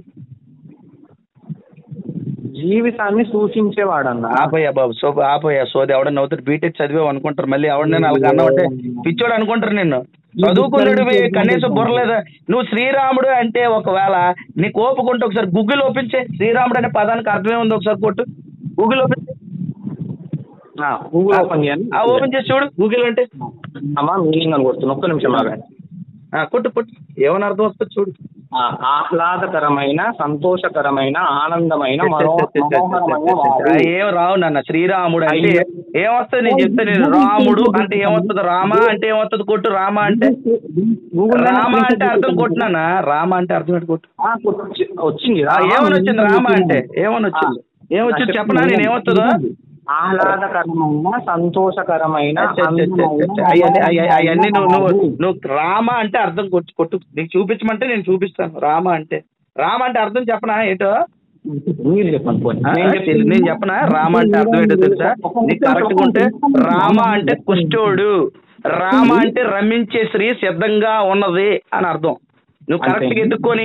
జీవితాన్ని సూచించేవాడన్న. ఆపోయా బాబు, ఆపోయా సోది. ఎవడన్నా అవుతాడు బీటెక్ చదివావు అనుకుంటారు. మళ్ళీ ఎవడన్నా అలాగ అన్నావంటే పిచ్చోడు అనుకుంటారు నిన్ను. చదువుకున్నాడు కనీసం బుర్రలేదా? నువ్వు శ్రీరాముడు అంటే ఒకవేళ నీకు ఓపుకుంటే ఒకసారి గూగుల్ ఓపెన్ చేయి. శ్రీరాముడు అనే పదానికి అర్థమే ఉంది ఒకసారి కొట్టు. గూగుల్ ఓపెన్ చేయి. ఓపెన్ చేసి చూడు. గూగుల్ అంటే మీనింగ్ అని కొడుతున్నా. ఒక్క నిమిషం కొట్టు. ఏమని అర్థం వస్తుంది చూడు. ఆహ్లాదకరమైన, సంతోషకరమైన, ఆనందమైన, ఏం రావు నాన్న. శ్రీరాముడు అంటే ఏమొస్తుంది నేను చెప్తే. నేను రాముడు అంటే ఏమొస్తుంది, రామ అంటే ఏమొస్తుంది కొట్టు. రామ అంటే అర్థం కొట్టినా. రామ అంటే అర్థం ఏంటి కొట్టు. వచ్చింది. ఏమని వచ్చింది రామ అంటే? ఏమొచ్చింది చెప్పనా? నేను ఏమొస్తుందో. ఆహ్లాదకరమైన, సంతోషకరమైన, అవన్నీ నువ్వు రామ అంటే అర్థం కొట్టు. నీకు చూపించమంటే నేను చూపిస్తాను. రామ అంటే అర్థం చెప్పనా ఏటో? నేను చెప్పనా? రామ అంటే అర్థం ఏంటో తెలుసా నీకు? కరెక్ట్గా ఉంటే రామ అంటే కుష్ఠోడు, రామ అంటే రమించే స్త్రీ సిద్ధంగా ఉన్నది అని అర్థం. నువ్వు కరెక్ట్గా ఎత్తుక్కొని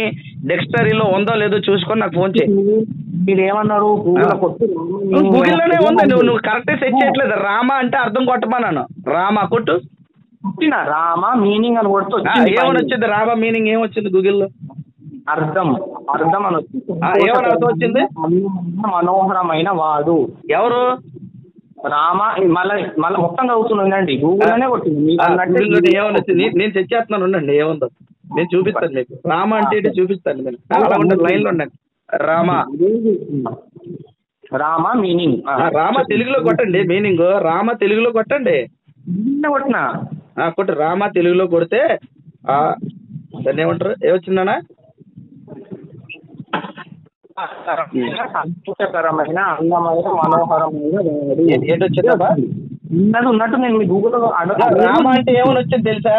డిక్షనరీలో ఉందో లేదో చూసుకొని నాకు ఫోన్ చేయి. మీరు ఏమన్నారు? గూగుల్లోనే ఉంది. నువ్వు కరెక్ట్ సెట్ చేయట్లేదు. రామ అంటే అర్థం కొట్టమన్నాను. రామ కొట్టు. రామ మీనింగ్ అని కొడుతూ ఏమని వచ్చింది? రామ మీనింగ్ ఏమొచ్చింది గూగుల్లో? అర్థం అని వచ్చింది. ఏమని అర్థం వచ్చింది? మనోహరమైన వాడు. ఎవరు? రామ. మళ్ళీ మొత్తం చదువుతుందండి. గూగుల్లోనే కొట్టింది. ఏమని వచ్చింది? నేను తెచ్చేస్తున్నాను. ఉండండి, ఏముందో నేను చూపిస్తాను మీకు. రామ అంటే చూపిస్తాను. నేను అలా ఉండండి, లైన్ లో ఉండండి. రామ మీనింగ్. రామ తెలుగులో కొట్టండి మీనింగ్. రామ తెలుగులో కొట్టండి. కొట్టినా కొట్టు. రామ తెలుగులో కొడితే దాన్ని ఏమంటారు? ఏమొచ్చిందన్నా? సంతోషకరమైన అందమైన మనోహరమైన ఏంటి వచ్చిందబ్బా? ఉన్నట్టు నేను మీ గూగుల్లో రామ అంటే ఏమని వచ్చింది తెలుసా?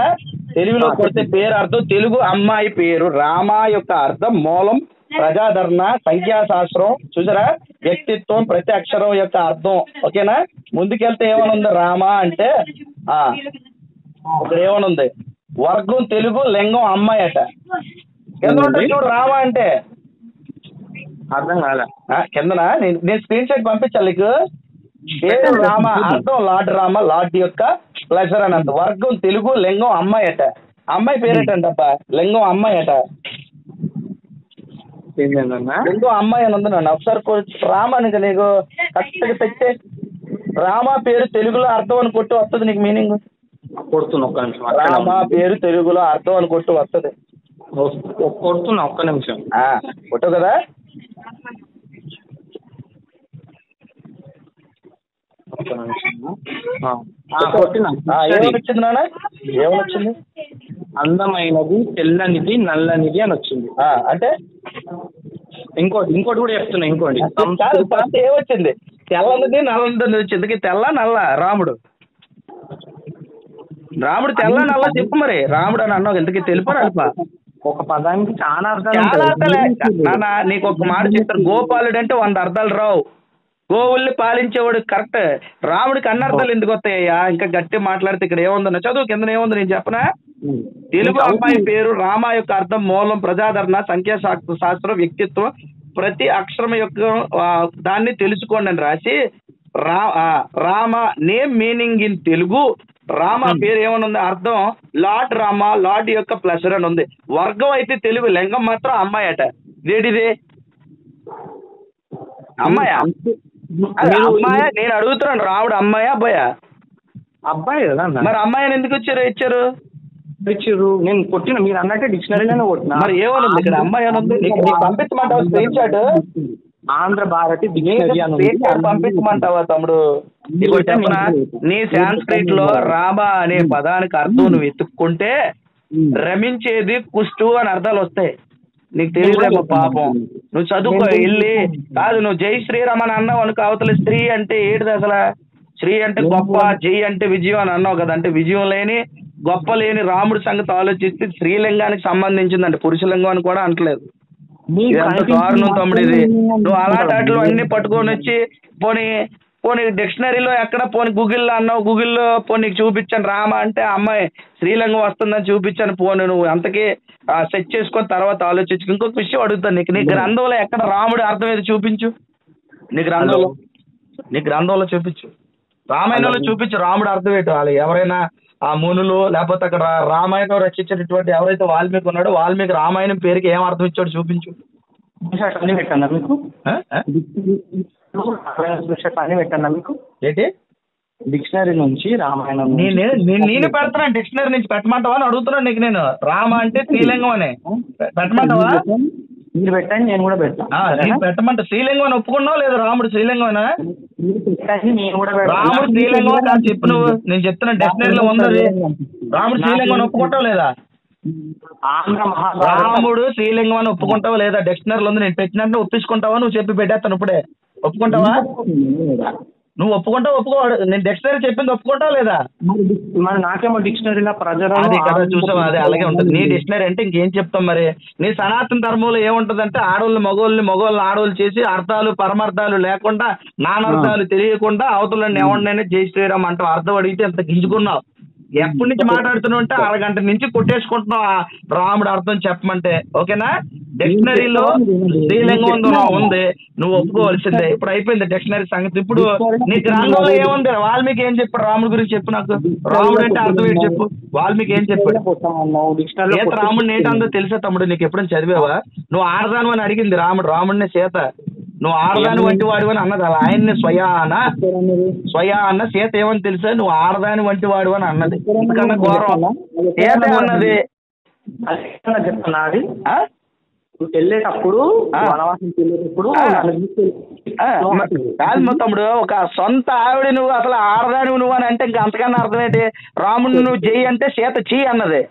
తెలుగులో కొడితే పేరు అర్థం, తెలుగు అమ్మాయి పేరు రామ యొక్క అర్థం మూలం, ప్రజాదరణ, సంఖ్యాశాస్త్రం, చూసారా, వ్యక్తిత్వం, ప్రతి అక్షరం యొక్క అర్థం. ఓకేనా? ముందుకెళ్తే ఏమనుంది? రామ అంటే ఇక్కడ ఏమనుంది? వర్గం తెలుగు, లింగం అమ్మాయి అట. కింద ఉంటుంది చూడు రామ అంటే. అర్థం కాలే. కిందన నేను స్క్రీన్ షాట్ పంపించాలి నీకు. పేరు రామ అర్థం లార్డ్ రామ, లార్డ్ యొక్క ప్లెజర్ అని అర్థం. వర్గం తెలుగు, లింగం అమ్మాయి అట. అమ్మాయి పేరేటంటప్ప, లింగం అమ్మాయి అట. లింగం అమ్మాయి అని ఉంది నన్ను ఒకసారి రామ అని నీకు కరెక్ట్గా పెట్టే. రామ పేరు తెలుగులో అర్థం అని కొట్టు వస్తుంది నీకు మీనింగ్. కొడుతున్నా ఒక్క నిమిషం. రామ పేరు తెలుగులో అర్థం అని కొట్టు వస్తుంది. కొడుతున్నా ఒక్క నిమిషం. కొట్టు కదా. ఏమొచ్చింది నాన్న? ఏమొచ్చింది? అందమైనది, తెల్లనిది, నల్లనిది అని వచ్చింది. అంటే ఇంకోటి కూడా చెప్తున్నా. ఇంకోటి ఏమొచ్చింది? తెల్లనిది, నల్లనిది వచ్చింది. తెల్ల నల్ల రాముడు. రాముడు తెల్ల నల్ల చెప్పు మరి. రాముడు అని అన్నావు, ఎందుకు తెలుపు అల్ప? ఒక పదానికి చాలా అర్థాలే నాన్న. నీకు ఒక మాట చెప్తారు, గోపాలుడు అంటే 100 అర్థాలు రావు. గోవుల్ని పాలించేవాడు కరెక్ట్. రాముడికి అన్ని అర్థాలు ఎందుకు వస్తాయ్యా? ఇంకా గట్టి మాట్లాడితే ఇక్కడ ఏముందన్న చదువు కింద ఏముంది నేను చెప్పనా? తెలుగు అమ్మాయి పేరు రామ యొక్క అర్థం మూలం, ప్రజాదరణ, సంఖ్యాశాస్త్రం, వ్యక్తిత్వం, ప్రతి అక్షరం యొక్క దాన్ని తెలుసుకోండి అని రాసి Rama name meaning in Telugu. Rama పేరు ఏమనుంది? అర్థం లార్డ్ రామ, లార్డ్ యొక్క ప్లెజర్ అని ఉంది. వర్గం అయితే తెలుగు, లింగం మాత్రం అమ్మాయి అట. ఇదేంటిది? అమ్మాయా? అమ్మాయా? నేను అడుగుతున్నాను, రాముడు అమ్మాయా అబ్బాయా? అబ్బాయి కదా. మరి అమ్మాయిని ఎందుకు ఇచ్చారు? నేను కొట్టిన మీరు అన్నట్టే డిక్షనరీలోనే కొట్టిన. మరి ఏమనుంది ఇక్కడ? అమ్మాయి అని ఉంది. నీకు పంపించమంటావా స్క్రీన్ షాట్? ఆంధ్ర భారతి పంపించమంటావా తమ్ముడు? ఇప్పుడు చెప్పనా, నీ సాంస్క్రిట్ లో రామ అనే పదానికి అర్థం నువ్వు వెతుక్కుంటే రమించేది కుష్టు అని అర్థాలు వస్తాయి. నీకు తెలియదేమో పాపం. నువ్వు చదువుకో వెళ్ళి. కాదు, నువ్వు జై శ్రీరామ్ అని అన్నావు అనుకో, అవతల స్త్రీ అంటే ఏంటిది అసలు? శ్రీ అంటే గొప్ప, జై అంటే విజయం అని అన్నావు కదా. అంటే విజయం లేని, గొప్ప లేని రాముడి సంగతి ఆలోచిస్తే స్త్రీలింగానికి సంబంధించిందంటే పురుషలింగం అని కూడా అంటలేదు. ఎంత దారుణం తమ్ముడు ఇది. నువ్వు అలాంటి అన్ని పట్టుకొని వచ్చి పోనీ డిక్షనరీలో ఎక్కడ గూగుల్లో అన్నావు, గూగుల్లో నీకు చూపించాను రామ అంటే అమ్మాయి శ్రీలింగం వస్తుందని చూపించాను. నువ్వు అంతకీ సెట్ చేసుకొని తర్వాత ఆలోచించు. ఇంకొక విషయం అడుగుతాను నీ గ్రంథంలో ఎక్కడ రాముడి అర్థం ఏది చూపించు. నీ గ్రంథంలో చూపించు. రామాయణంలో చూపించు రాముడు అర్థం ఏంటో. వాళ్ళు ఎవరైనా ఆ మునులు లేకపోతే అక్కడ రామాయణం రచించినటువంటి ఎవరైతే వాల్మీకి ఉన్నాడో వాల్మీకి రామాయణం పేరుకి ఏం అర్థం ఇచ్చాడు చూపించు. పెట్టన్నా మీకు పెట్టన్నా మీకు ఏంటి? డిక్షనరీ నుంచి రామాయణం నేను పెడతాను. డిక్షనరీ నుంచి పెట్టమంటావా అని అడుగుతున్నాను నీకు. నేను రామ అంటే శ్రీలింగం అని పెట్టమంటావా? మీరు పెట్టండి, నేను కూడా పెడతాను. పెట్టమంట. శ్రీలింగం అని ఒప్పుకున్నావు లేదా? రాముడు శ్రీలింగం రాముడు శ్రీలింగం కాదు చెప్పు నువ్వు. నేను చెప్తున్నా డిక్షనరీలో ఉంది. రాముడు శ్రీలింగం అని ఒప్పుకుంటావు లేదా? రాముడు శ్రీలింగం అని ఒప్పుకుంటావా లేదా? డిక్షనరీలో ఉంది. నేను పెట్టినట్టు ఒప్పించుకుంటావా? నువ్వు చెప్పి పెట్టేస్తాను ఇప్పుడే. ఒప్పుకుంటావా? నువ్వు ఒప్పుకుంటావు ఒప్పుకోవాడు. నేను డిక్షనరీ చెప్పింది ఒప్పుకుంటావు లేదా? మరి నాకేమో డిక్షనరీలో అది కదా చూసావా? అదే అలాగే ఉంటుంది. నీ డిక్షనరీ అంటే ఇంకేం చెప్తాం మరి. నీ సనాతన ధర్మంలో ఏముంటదంటే ఆడోళ్ళు మగోళ్ళని ఆడోళ్ళు చేసి అర్థాలు పరమార్థాలు లేకుండా నానర్థాలు తెలియకుండా అవతలని ఎవరినైనా జై శ్రీరామ్ అంటావు. అర్థం అడిగితే ఎంత గింజుకున్నావు. ఎప్పటి నుంచి మాట్లాడుతున్నావు అంటే అరగంట నుంచి కొట్టేసుకుంటున్నావు రాముడు అర్థం చెప్పమంటే. ఓకేనా? డిక్షనరీలో శ్రీలింగం ఉంది, నువ్వు ఒప్పుకోవాల్సిందే. ఇప్పుడు అయిపోయింది డిక్షనరీ సంగతి. ఇప్పుడు నీ గ్రంథంలో ఏముంది? వాల్మీకి ఏం చెప్పాడు రాముడి గురించి చెప్పు నాకు. రాముడు అంటే అర్థం ఏంటి చెప్పు. వాల్మీకి ఏం చెప్పాడు? సీత రాముడిని ఏంటందో తెలుసా తమ్ముడు? నీకు ఎప్పుడైనా చదివావా? నువ్వు ఆడదాను అని అడిగింది రాముడిని సీత. నువ్వు ఆడదాని వంటి వాడు అని అన్నది. అలా ఆయన్ని స్వయాన సీత ఏమని తెలుసా? నువ్వు ఆడదాని వంటి వాడు అని అన్నది. ఎందుకన్నా ఘోరం సీత అన్నది. చెప్తున్నది వెళ్ళేటప్పుడు కాదు తమ్ముడు, ఒక సొంత ఆవిడ నువ్వు అసలు ఆడదాని నువ్వు అని అంటే ఇంకా అంతకన్నా అర్థం ఏంటి? రాముడిని నువ్వు జై అంటే సీత చీ అన్నది.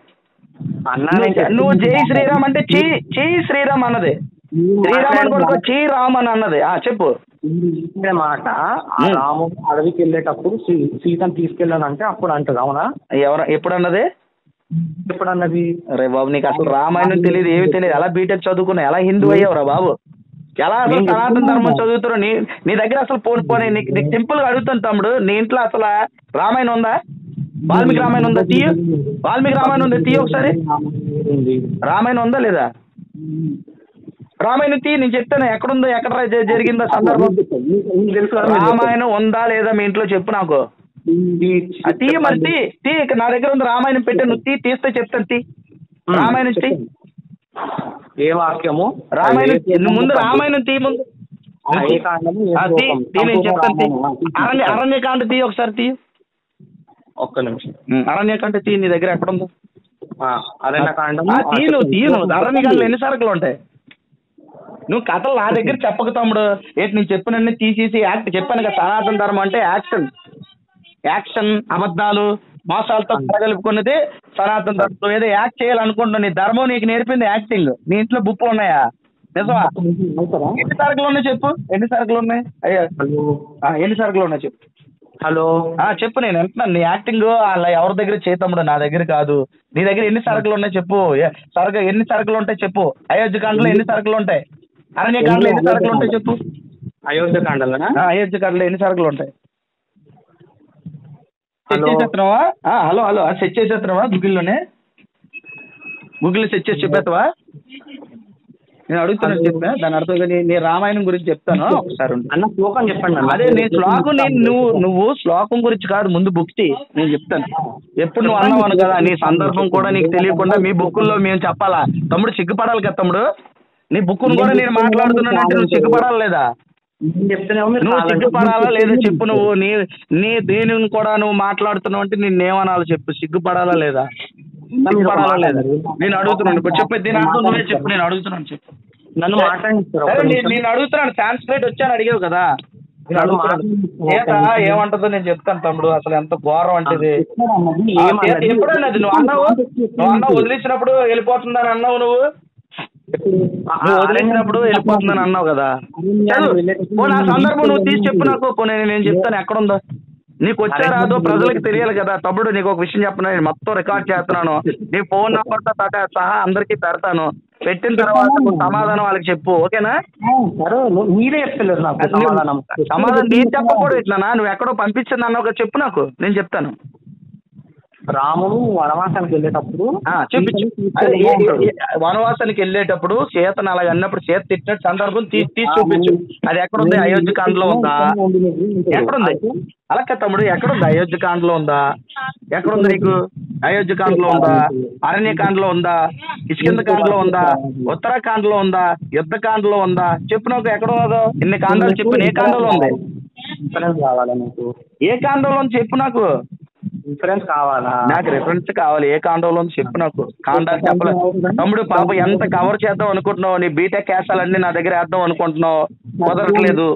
నువ్వు జై శ్రీరామ్ అంటే చీ శ్రీరామ్ అన్నది. శ్రీరామన్ కొడుకు శ్రీరామ్ అని అన్నది. చెప్పు. ఇదే మాట ఆ రాము అడవికి వెళ్ళేటప్పుడు సీతను తీసుకెళ్ళానంటే అప్పుడు అంటది. అవునా? ఎప్పుడు అన్నది? ఎప్పుడు అన్నది? అరే బాబు, నీకు అసలు రామాయణం తెలియదు, ఏమి తెలియదు. ఎలా బీటెక్ చదువుకున్నావు, ఎలా హిందూ అయ్యావురా బాబు? ఎలా అసలు సనాతన ధర్మం చదువుతున్నావు? నీ దగ్గర అసలు పోనీ నీకు సింపుల్ గా అడుగుతాను తమ్ముడు, నీ ఇంట్లో అసలు రామాయణం ఉందా? వాల్మీకి రామాయణం ఉందా? తీయు. వాల్మీకి రామాయణం ఉందా? తీయ ఒకసారి. రామాయణం ఉందా లేదా? రామాయణం తీ, నేను చెప్తాను ఎక్కడుందో, ఎక్కడ జరిగిందో సందర్భం. రామాయణం ఉందా లేదా మీ ఇంట్లో చెప్పు నాకు. తీ మరి, తీ. నా దగ్గర ఉంది రామాయణం, పెట్టాను. నువ్వు తీస్తే చెప్తాను. తీ రామాయణం తీ. ఏ వాక్యము? రామాయణం ముందు, రామాయణం తీ ముందు. నేను చెప్తాను. అరణ్యకాండ తీ ఒకసారి. తీ ఒక్క నిమిషం. అరణ్యకాండ తీ, నీ దగ్గర ఎక్కడ ఉందో. అరణ్యకాండం తీను. అరణ్యకాండలో ఎన్ని సరుకులు ఉంటాయి? నువ్వు కథలు నా దగ్గర చెప్పక తమ్ముడు. ఏంటి నేను చెప్పినన్ని తీసేసి యాక్ట్ చెప్పాను కదా. సనాతన ధర్మం అంటే యాక్షన్, అబద్ధాలు, మోసాలతో కలగలుపుకున్నది సనాతన ధర్మం. ఏదో యాక్ట్ చేయాలనుకుంటున్నావు. నీ ధర్మం నీకు నేర్పింది యాక్టింగ్. నీ ఇంట్లో బుక్లు ఉన్నాయా? నిజమా? ఎన్ని సరుకులు ఉన్నాయి చెప్పు. ఎన్ని సరుకులు ఉన్నాయి? అయ్యా, ఎన్ని సరుకులు ఉన్నాయి చెప్పు. హలో, చెప్పు. నేను అంటున్నాను, నీ యాక్టింగ్ అలా ఎవరి దగ్గర చేతమ్ముడు, నా దగ్గర కాదు. నీ దగ్గర ఎన్ని సరుకులు ఉన్నాయి చెప్పు. ఎన్ని సరుకులు ఉంటాయి చెప్పు. అయోధ్యకాండలో ఎన్ని సరుకులు ఉంటాయి? అరణ్యకాండలో ఎన్ని సరుకులు ఉంటాయి చెప్పు. అయోధ్యకాండలో ఎన్ని సరుకులు ఉంటాయి? సెట్ చేసేస్తున్నావా? హలో, సెట్ చేసేస్తున్నావా? గూగుల్లో సెట్ చేసి చెప్పేస్తావా? నేను అడుగుతున్నాను, చెప్పా. దాని అర్థం నేను రామాయణం గురించి చెప్తాను ఒకసారి. శ్లోకం చెప్పండి. అదే నేను శ్లోకం, నువ్వు శ్లోకం గురించి కాదు, ముందు బుక్ తీ, నేను చెప్తాను. ఎప్పుడు నువ్వు అన్నావు కదా, నీ సందర్భం కూడా నీకు తెలియకుండా మీ బుక్కుల్లో మేము చెప్పాలా? తమ్ముడు సిగ్గుపడాలి కదా తమ్ముడు. నీ బుక్కును కూడా నేను మాట్లాడుతున్నానంటే నువ్వు సిగ్గుపడాలి లేదా? నువ్వు సిగ్గుపడాలా లేదా చెప్పు. నువ్వు నీ దేనిని కూడా నువ్వు మాట్లాడుతున్నావు అంటే నిన్నేమనాలో చెప్పు. సిగ్గుపడాలా లేదా? సిగ్గుపడాలా లేదా? నేను అడుగుతున్నాను, చెప్పు. దీని అర్థం నువ్వే చెప్పు. నేను అడుగుతున్నాను, చెప్పు. నన్ను నేను అడుగుతున్నాను. సాంస్క్రిట్ వచ్చాను అడిగావు కదా. ఏమంటదో నేను చెప్తాను తమ్ముడు. అసలు ఎంత ఘోరం అంటే ఎప్పుడన్నా అది నువ్వు అన్నావు వదిలేసినప్పుడు వెళ్ళిపోతుందని అన్నావు. నువ్వు వదిలేసినప్పుడు వెళ్ళిపోతుందని అన్నావు కదా. నా సందర్భం నువ్వు తీసి చెప్పు నాకు. నేను చెప్తాను ఎక్కడుందో. నీకు వచ్చా రాదో ప్రజలకు తెలియాలి కదా తమ్ముడు. నీకు ఒక విషయం చెప్పను, నేను మొత్తం రికార్డ్ చేస్తున్నాను. నీ ఫోన్ నెంబర్తో సహా అందరికీ పెడతాను. పెట్టిన తర్వాత నువ్వు సమాధానం వాళ్ళకి చెప్పు, ఓకేనా? మీరే చెప్తలేదు నాకు సమాధానం. నేను చెప్పకూడదు ఇట్లానా? నువ్వు ఎక్కడో పంపించింది అన్నావు కదా, చెప్పు నాకు, నేను చెప్తాను. రాముడు వనవాసానికి వెళ్ళేటప్పుడు వనవాసానికి వెళ్ళేటప్పుడు సీతను అలాగ అన్నప్పుడు సీత తిట్టినట్టు సందర్భం తీసి చూపించు. అది ఎక్కడుంది? అయోధ్యకాండలో ఉందా? ఎక్కడుంది? అలాగే తమ్ముడు, ఎక్కడుంది? అయోధ్యకాండలో ఉందా? ఎక్కడుంది నీకు? అయోధ్యకాండలో ఉందా? అరణ్యకాండలో ఉందా? కిష్కింధకాండలో ఉందా? ఉత్తరాఖండ్లో ఉందా? యుద్ధకాండలో ఉందా? చెప్పు నాకు, ఎక్కడ ఉన్నదో. ఇన్ని కాండాలు చెప్పు. ఏ కాండంలో ఉంది? ఏ కాండంలో ఉంది చెప్పు నాకు. రిఫరెన్స్ కావాలా? నాకు రిఫరెన్స్ కావాలి. ఏ కాండంలో ఉంది చెప్పు నాకు. కాండాలు చెప్పలేదు తమ్ముడు. పాప ఎంత కవర్ చేద్దాం అనుకుంటున్నావు? నీ బీటెక్ క్యాసాలన్నీ నా దగ్గర వేద్దాం అనుకుంటున్నావు, కుదరట్లేదు.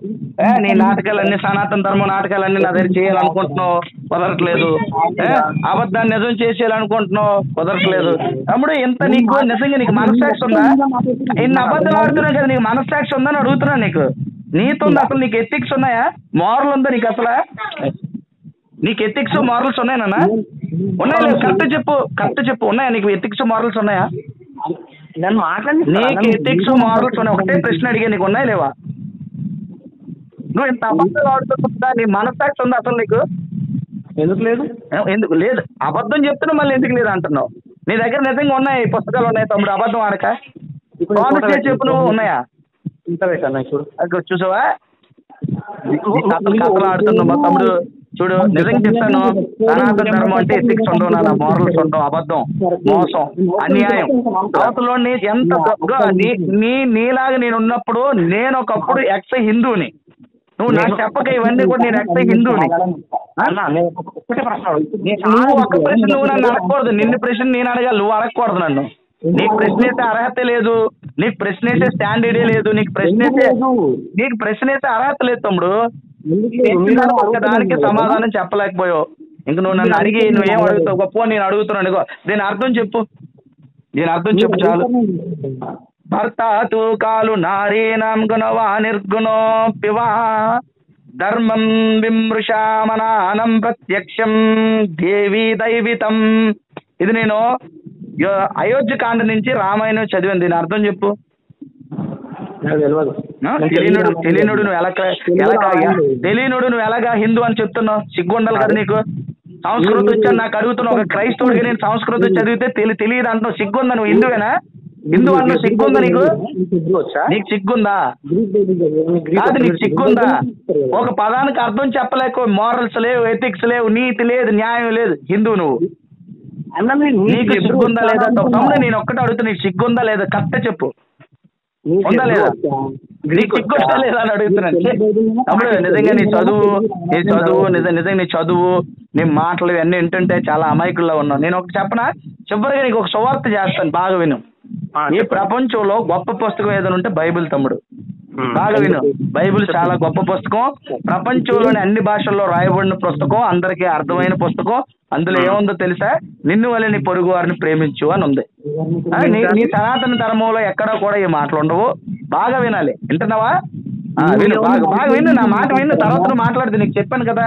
నీ నాటకాలన్నీ, సనాతన ధర్మ నాటకాలన్నీ నా దగ్గర చేయాలనుకుంటున్నావు, కుదరట్లేదు. అబద్ధాన్ని నిజం చేసేయాలనుకుంటున్నావు, కుదరట్లేదు. తమ్ముడు ఎంత నీకు నిజంగా నీకు మనస్సాక్షి ఉందా? ఇన్ని అబద్ధాలు ఆడుతున్నావు కదా, నీకు మనస్సాక్షి ఉందని అడుగుతున్నాను. నీకు నీతి ఉందా అసలు? నీకు ఎథిక్స్ ఉన్నాయా? మోరల్ ఉందా నీకు అసలు? నీకు ఎథిక్స్ మారల్స్ ఉన్నాయన్నా? ఉన్నాయా లేదు? కరెక్ట్ చెప్పు. ఉన్నాయా నీకు ఎథిక్స్ మారల్స్ ఉన్నాయా? నీకు ఎథిక్స్ మారల్స్ ఉన్నాయి? ఒకటే ప్రశ్న అడిగా, నీకు ఉన్నాయా లేవా? నువ్వు ఇంత అబద్ధాలు ఆడుతుందా? నీ మనస్సాక్షి ఉందా అసలు నీకు? ఎందుకు లేదు? ఎందుకు లేదు? అబద్ధం చెప్తున్నా మళ్ళీ ఎందుకు లేదు అంటున్నావు? నీ దగ్గర నిజంగా ఉన్నాయి, పుస్తకాలు ఉన్నాయి తమ్ముడు. అబద్ధం ఆడక చెప్పు. నువ్వు ఉన్నాయా? చూసావా కథలు ఆడుతున్నావు తమ్ముడు. చూడు, నిజంగా చెప్తాను, సనాతన ధర్మం అంటే ఎథిక్స్ ఉండవు నాన్న, మోరల్స్ ఉండవు. అబద్ధం, మోసం, అన్యాయం. అవతలో ఎంత నీలాగా నేను ఉన్నప్పుడు, నేను ఒకప్పుడు ఎక్స్ హిందూని. నువ్వు నాకు చెప్పక ఇవన్నీ కూడా నేను ఎక్స్ హిందూని. నువ్వు ఒక ప్రశ్న నువ్వు నన్ను అడగకూడదు. నిన్ను ప్రశ్న నేను అడగాలి, నువ్వు అడగకూడదు నన్ను. నీకు ప్రశ్న వేసే అర్హత లేదు, నీకు ప్రశ్న వేసే స్టాండర్డే లేదు, నీకు ప్రశ్న వేసే అర్హత లేదు తమ్ముడు. దానికి సమాధానం చెప్పలేకపోయావు. ఇంక నువ్వు నన్ను అడిగి నువ్వేం అడుగుతావు? గొప్ప నేను అడుగుతున్నాను. దీని అర్థం చెప్పు. చాలు. భర్త తు కాలు నారీణం గుణవా నిర్గుణో పివా ధర్మం విమృశామనానం ప్రత్యక్షం దేవీ దైవితం. ఇది నేను అయోధ్యకాండ నుంచి రామాయణం చదివాను. దీని అర్థం చెప్పు. తెలియనుడు నువ్వు ఎలాగా హిందూ అని చెప్తున్నావు? సిగ్గుండాలి కదా నీకు. సంస్కృతం వచ్చాను నాకు అడుగుతున్నావు. ఒక క్రైస్తవుడికి నేను సంస్కృతం చదివితే తెలియదు అంటున్నావు. సిగ్గుందా? నువ్వు హిందువేనా? హిందూ అంటున్నావు. సిగ్గుందా నీకు? నీకు సిగ్గుందా? కాదు, నీకు సిగ్గుందా? ఒక పదానికి అర్థం చెప్పలేక మోరల్స్ లేవు, ఎథిక్స్ లేవు, నీతి లేదు, న్యాయం లేదు. హిందూ నువ్వు. నీకు సిగ్గుందా లేదా? తమ్ముడు నేను ఒక్కటే అడుగుతా, నీకు సిగ్గుందా లేదా? కరెక్ట్ చెప్పు. ఉందా లేదా? నీకు సిగ్గు వస్తా లేదా అని అడుగుతున్నాను. తమ్ముడు నిజంగా నీ చదువు నిజంగా నీ చదువు, నీ మాటలు ఇవన్నీ వింటుంటే చాలా అమాయకుల్లో ఉన్నావు. నేను ఒకటి చెప్పనా? చివరిగా నీకు ఒక సువార్త చేస్తాను, బాగా విను. ఈ ప్రపంచంలో గొప్ప పుస్తకం ఏదైనా ఉంటే బైబిల్ తమ్ముడు. బాగా విను. బైబిల్ చాలా గొప్ప పుస్తకం. ప్రపంచంలోని అన్ని భాషల్లో రాయబడిన పుస్తకం, అందరికీ అర్థమైన పుస్తకం. అందులో ఏముందో తెలుసా? నిన్ను వల్ల నీ పొరుగు వారిని ప్రేమించు అని ఉంది. నీ సనాతన ధర్మంలో ఎక్కడా కూడా ఈ మాటలు ఉండవు. బాగా వినాలి. వింటున్నావా? విను, బాగా విను. నా మాట విను, తర్వాత మాట్లాడితే. నీకు చెప్పాను కదా,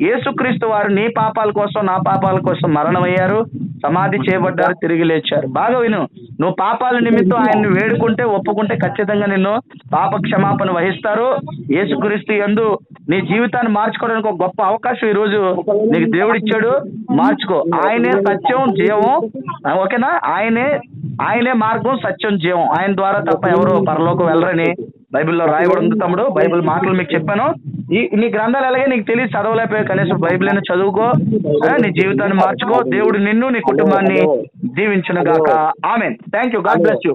యేసుక్రీస్తు వారు నీ పాపాల కోసం నా పాపాల కోసం మరణమయ్యారు, సమాధి చేయబడ్డారు, తిరిగి లేచారు. బాగా విను. నువ్వు పాపాల నిమిత్తం ఆయన్ని వేడుకుంటే, ఒప్పుకుంటే ఖచ్చితంగా నిన్ను పాప క్షమాపణ వహిస్తారు. యేసుక్రీస్తు యందు నీ జీవితాన్ని మార్చుకోవడానికి ఒక గొప్ప అవకాశం ఈ రోజు నీకు దేవుడు ఇచ్చాడు. మార్చుకో. ఆయనే సత్యం, జీవం. ఓకేనా? ఆయనే మార్గం, సత్యం, జీవం. ఆయన ద్వారా తప్ప ఎవరు పరలోకం వెళ్ళరని బైబిల్లో రాయబడి ఉంది తమ్ముడు. బైబిల్ మాటలు మీకు చెప్పాను. నీ గ్రంథాలు ఎలాగే నీకు తెలియదు, చదవలేకపోయా. కనీసం బైబిల్ అయినా చదువుకో. నీ జీవితాన్ని మార్చుకో. దేవుడు నిన్ను, నీ కుటుంబాన్ని దీవించును గాక. Amen. Thank you. God bless you.